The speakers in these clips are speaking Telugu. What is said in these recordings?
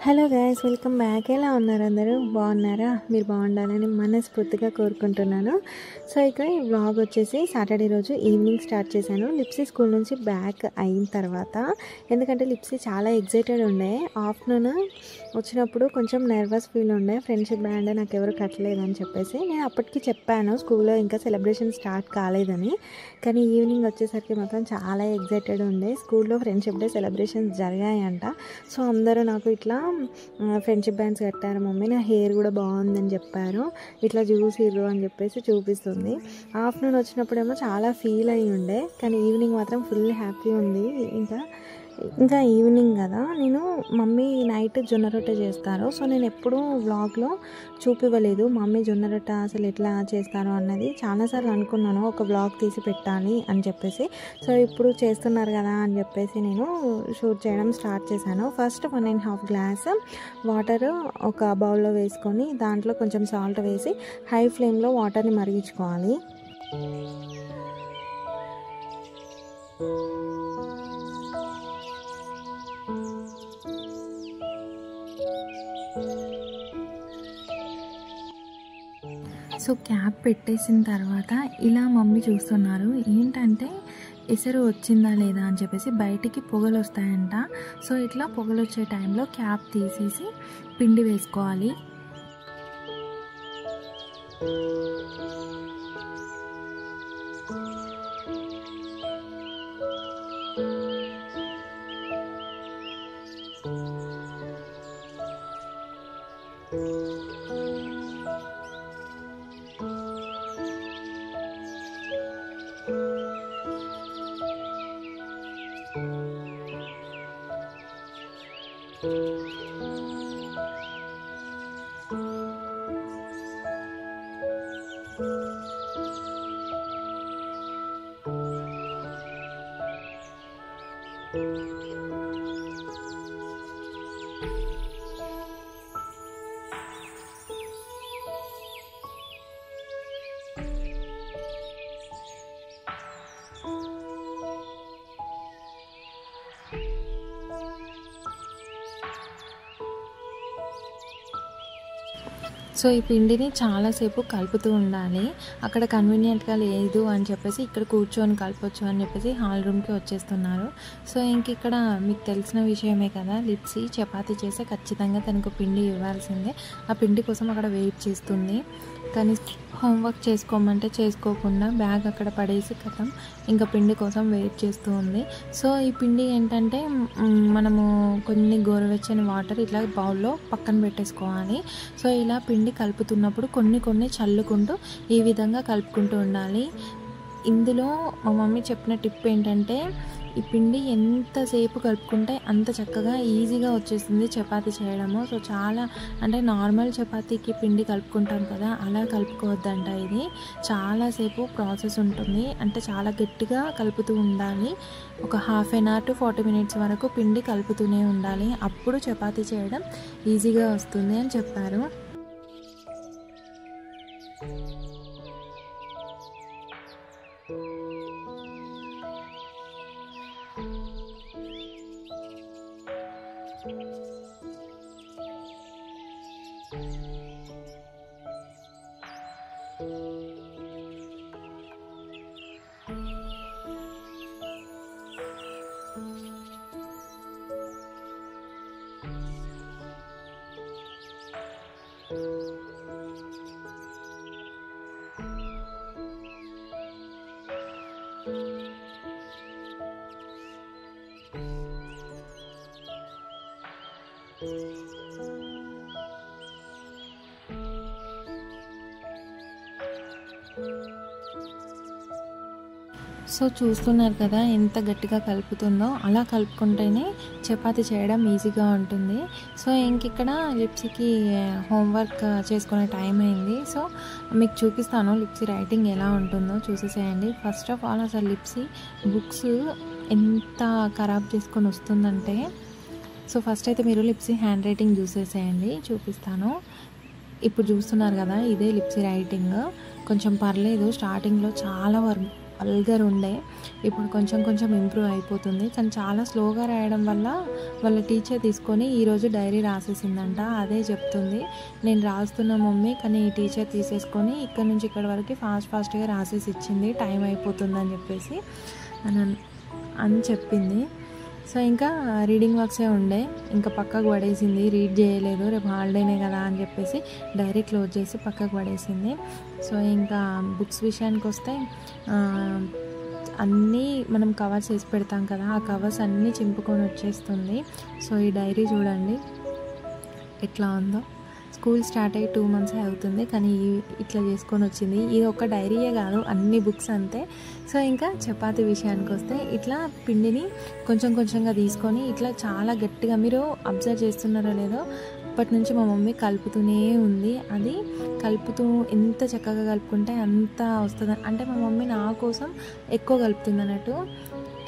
Hello guys, welcome back. ఎలా ఉన్నారు అందరూ? బాగున్నారా? మీరు బాగుండాలని మనస్ఫూర్తిగా కోరుకుంటున్నాను. సో ఇక ఈ వ్లాగ్ వచ్చేసి సాటర్డే రోజు ఈవినింగ్ స్టార్ట్ చేశాను. లిప్సీ స్కూల్ నుంచి బ్యాక్ అయిన తర్వాత, ఎందుకంటే లిప్సీ చాలా ఎగ్జైటెడ్ ఉండే. ఆఫ్టర్నూన్ వచ్చినప్పుడు కొంచెం నర్వస్ ఫీల్ ఉండే, ఫ్రెండ్షిప్ బ్యాండ్ నాకు ఎవరు కట్టలేదని చెప్పేసి. నేను అప్పటికి చెప్పాను స్కూల్లో ఇంకా సెలబ్రేషన్ స్టార్ట్ కాలేదని. కానీ ఈవినింగ్ వచ్చేసరికి మాత్రం చాలా ఎగ్జైటెడ్ ఉండే. స్కూల్లో ఫ్రెండ్షిప్ డే సెలబ్రేషన్స్ జరిగాయంట. సో అందరూ నాకు ఇట్లా ఫ్రెండ్షిప్ బ్యాండ్స్ కట్టారు మమ్మీ, నా హెయిర్ కూడా బాగుందని చెప్పారు, ఇట్లా చూసిర్రు అని చెప్పేసి చూపిస్తుంది. ఆఫ్టర్నూన్ వచ్చినప్పుడేమో చాలా ఫీల్ అయ్యి ఉండే, కానీ ఈవినింగ్ మాత్రం ఫుల్ హ్యాపీ ఉంది. ఇంకా ఈవినింగ్ కదా, నేను మమ్మీ నైట్ జొన్న రొట్టె చేస్తారు. సో నేను ఎప్పుడూ వ్లాగ్లో చూపివ్వలేదు మమ్మీ జొన్న రొట్టె అసలు ఎట్లా చేస్తారో అన్నది. చాలాసార్లు అనుకున్నాను ఒక వ్లాగ్ తీసి పెట్టాలి అని చెప్పేసి. సో ఇప్పుడు చేస్తున్నారు కదా అని చెప్పేసి నేను షూట్ చేయడం స్టార్ట్ చేశాను. ఫస్ట్ 1.5 గ్లాస్ వాటర్ ఒక బౌల్లో వేసుకొని దాంట్లో కొంచెం సాల్ట్ వేసి హై ఫ్లేమ్లో వాటర్ని మరిగించుకోవాలి. సో క్యాప్ పెట్టేసిన తర్వాత ఇలా మమ్మీ చూస్తున్నారు, ఏంటంటే ఎసరు వచ్చిందా లేదా అని చెప్పేసి. బయటికి పొగలు వస్తాయంట. సో ఇట్లా పొగలు వచ్చే టైంలో క్యాప్ తీసేసి పిండి వేసుకోవాలి. సో ఈ పిండిని చాలాసేపు కలుపుతూ ఉండాలి. అక్కడ కన్వీనియంట్గా లేదు అని చెప్పేసి ఇక్కడ కూర్చొని కలపొచ్చు అని చెప్పేసి హాల్ రూమ్కి వచ్చేస్తున్నారు. సో ఇంక ఇక్కడ మీకు తెలిసిన విషయమే కదా, లిప్సీ చపాతీ చేస్తే ఖచ్చితంగా తనకు పిండి ఇవ్వాల్సిందే. ఆ పిండి కోసం అక్కడ వెయిట్ చేస్తుంది. కానీ హోంవర్క్ చేసుకోమంటే చేసుకోకుండా బ్యాగ్ అక్కడ పడేసి కథం ఇంకా పిండి కోసం వెయిట్ చేస్తూ ఉంది. సో ఈ పిండి ఏంటంటే మనము కొన్ని గోరువెచ్చని వాటర్ ఇట్లా బౌల్లో పక్కన పెట్టేసుకోవాలి. సో ఇలా పిండి కలుపుతున్నప్పుడు కొన్ని చల్లుకుంటూ ఈ విధంగా కలుపుకుంటూ ఉండాలి. ఇందులో మా మమ్మీ చెప్పిన టిప్ ఏంటంటే, ఈ పిండి ఎంతసేపు కలుపుకుంటే అంత చక్కగా ఈజీగా వచ్చేస్తుంది చపాతీ చేయడము. సో చాలా అంటే నార్మల్ చపాతీకి పిండి కలుపుకుంటాం కదా, అలా కలుపుకోవద్దంట. ఇది చాలాసేపు ప్రాసెస్ ఉంటుంది, అంటే చాలా గట్టిగా కలుపుతూ ఉండాలి. ఒక 1/2 hour to 40 minutes వరకు పిండి కలుపుతూనే ఉండాలి. అప్పుడు చపాతీ చేయడం ఈజీగా వస్తుంది అని చెప్పారు. సో చూస్తున్నారు కదా ఎంత గట్టిగా కలుపుతుందో. అలా కలుపుకుంటేనే చపాతీ చేయడం ఈజీగా ఉంటుంది. సో ఇంకిక్కడ లిప్సీకి హోంవర్క్ చేసుకునే టైం అయింది. సో మీకు చూపిస్తాను లిప్సీ రైటింగ్ ఎలా ఉంటుందో చూసేసేయండి. ఫస్ట్ ఆఫ్ ఆల్ అసలు లిప్సీ బుక్స్ ఎంత ఖరాబ్ చేసుకొని వస్తుందంటే, సో ఫస్ట్ అయితే మీరు లిప్సీ హ్యాండ్ రైటింగ్ చూసేసేయండి, చూపిస్తాను. ఇప్పుడు చూస్తున్నారు కదా, ఇదే లిప్సీ రైటింగ్. కొంచెం పర్లేదు, స్టార్టింగ్లో చాలా వల్గర్ ఉండే. ఇప్పుడు కొంచెం కొంచెం ఇంప్రూవ్ అయిపోతుంది. కానీ చాలా స్లోగా రాయడం వల్ల వాళ్ళ టీచర్ తీసుకొని ఈరోజు డైరీ రాసేసిందంట. అదే చెప్తుంది, నేను రాస్తున్నా మమ్మీ, కానీ ఈ టీచర్ తీసేసుకొని ఇక్కడ నుంచి ఇక్కడ వరకు ఫాస్ట్గా రాసేసి ఇచ్చింది, టైం అయిపోతుందని చెప్పేసి అని చెప్పింది. సో ఇంకా రీడింగ్ వర్క్సే ఉండే, ఇంకా పక్కకు పడేసింది, రీడ్ చేయలేదు, రేపు హాలిడేనే కదా అని చెప్పేసి డైరీ క్లోజ్ చేసి పక్కకు పడేసింది. సో ఇంకా బుక్స్ విషయానికి వస్తే అన్నీ మనం కవర్స్ వేసి పెడతాం కదా, ఆ కవర్స్ అన్నీ చింపుకొని వచ్చేస్తుంది. సో ఈ డైరీ చూడండి ఎట్లా ఉందో. స్కూల్ స్టార్ట్ అయ్యి 2 months అవుతుంది, కానీ ఇట్లా చేసుకొని వచ్చింది. ఇది ఒక డైరీయే కాదు, అన్ని బుక్స్ అంతే. సో ఇంకా చపాతీ విషయానికి వస్తే ఇట్లా పిండిని కొంచెం కొంచెంగా తీసుకొని ఇట్లా చాలా గట్టిగా, మీరు అబ్జర్వ్ చేస్తున్నారో లేదో, అప్పటి నుంచి మా మమ్మీ కలుపుతూనే ఉంది. అది కలుపుతూ ఎంత చక్కగా కలుపుకుంటే అంత వస్తుంది. అంటే మా మమ్మీ నా కోసం ఎక్కువ కలుపుతుంది అన్నట్టు,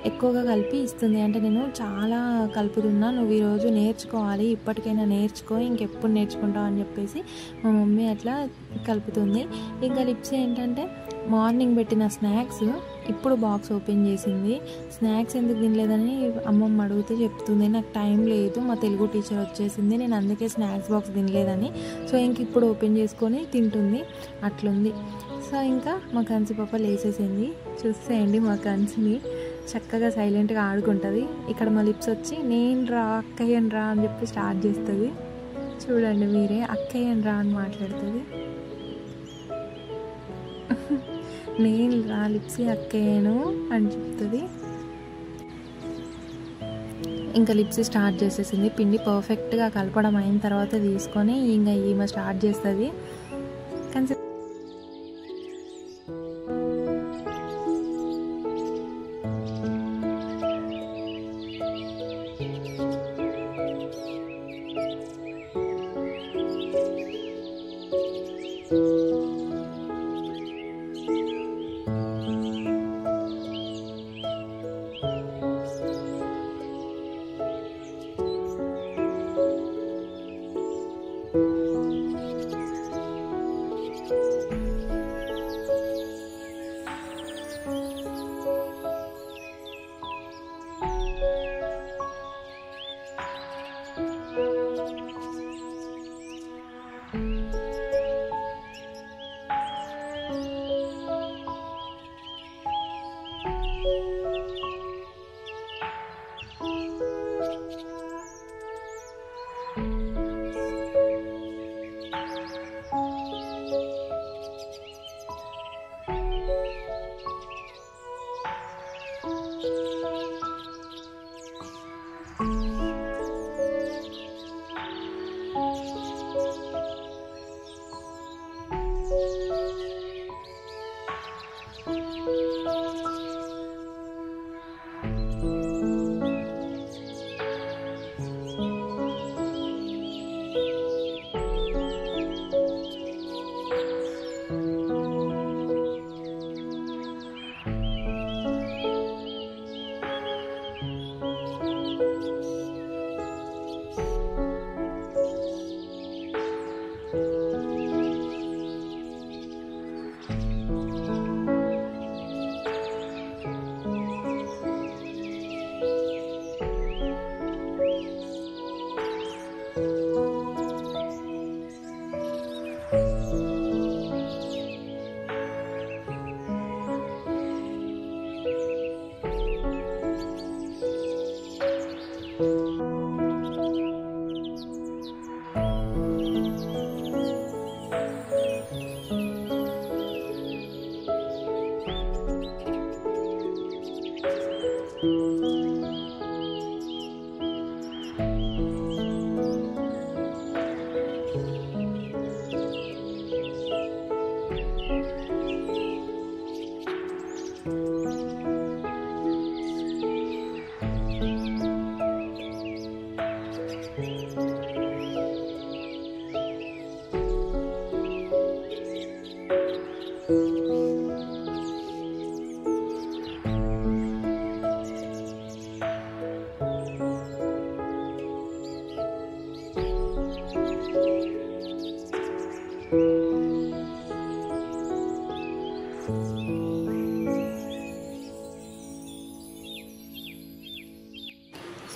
ఎక్కువగా కలిపి ఇస్తుంది. అంటే నేను చాలా కలుపుతున్నా, నువ్వు ఈరోజు నేర్చుకోవాలి, ఇప్పటికైనా నేర్చుకో, ఇంకెప్పుడు నేర్చుకుంటావు అని చెప్పేసి మా మమ్మీ అట్లా కలుపుతుంది. ఇంకా లిప్స్ ఏంటంటే మార్నింగ్ పెట్టిన స్నాక్స్ ఇప్పుడు బాక్స్ ఓపెన్ చేసింది. స్నాక్స్ ఎందుకు తినలేదని అమ్మమ్మ అడిగితే చెప్తుంది, నాకు టైం లేదు, మా తెలుగు టీచర్ వచ్చేసింది, నేను అందుకే స్నాక్స్ బాక్స్ తినలేదని. సో ఇంక ఇప్పుడు ఓపెన్ చేసుకొని తింటుంది, అట్లుంది. సో ఇంకా మా కన్సి పాప లేచేసింది. చూసేయండి మా కన్సిని చక్కగా సైలెంట్గా ఆడుకుంటుంది. ఇక్కడ మా లిప్స్ వచ్చి నేను రా అక్కయ్యని రా అని చెప్పి స్టార్ట్ చేస్తుంది. చూడండి మీరే, అక్కయ్యని రా అని మాట్లాడుతుంది. నేను రా లిప్సీ అక్కయ్యను అని చెప్తుంది. ఇంకా లిప్సీ స్టార్ట్ చేసేసింది. పిండి పర్ఫెక్ట్గా కలపడం అయిన తర్వాత తీసుకొని ఇంకా ఈమె స్టార్ట్ చేస్తుంది. కానీ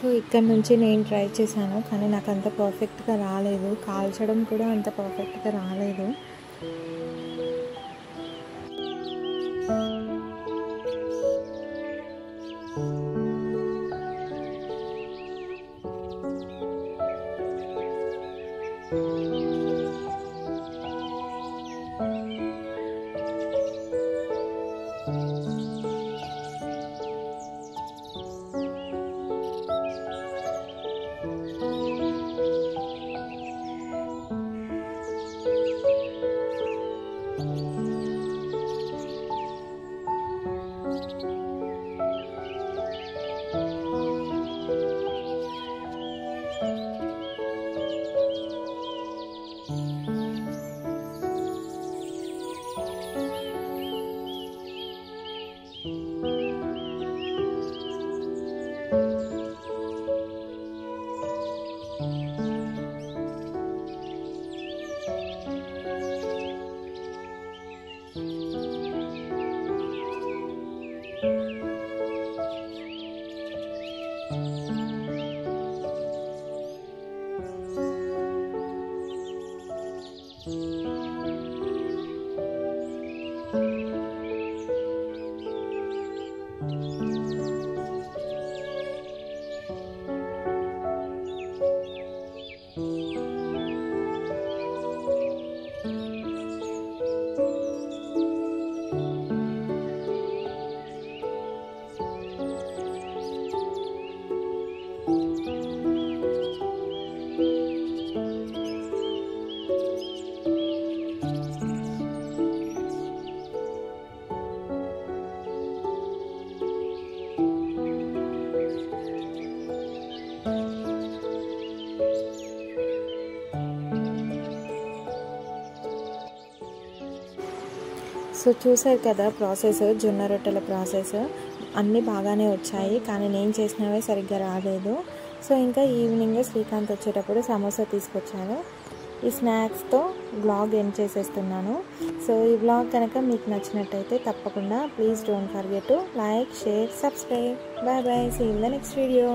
సో ఇక్కడ నుంచి నేను ట్రై చేశాను, కానీ నాకు అంత పర్ఫెక్ట్గా రాలేదు, కాల్చడం కూడా అంత పర్ఫెక్ట్గా రాలేదు. సో చూసారు కదా ప్రాసెస్, జొన్న రొట్టెల ప్రాసెస్ అన్నీ బాగానే వచ్చాయి, కానీ నేను చేసినవే సరిగ్గా రాలేదు. సో ఇంకా ఈవినింగ్ శ్రీకాంత్ వచ్చేటప్పుడు సమోసా తీసుకొచ్చాను. ఈ స్నాక్స్తో వ్లాగ్ ఎండ్ చేసేస్తున్నాను. సో ఈ వ్లాగ్ కనుక మీకు నచ్చినట్టయితే తప్పకుండా please don't forget to like, share, subscribe. Bye bye, see in the next video.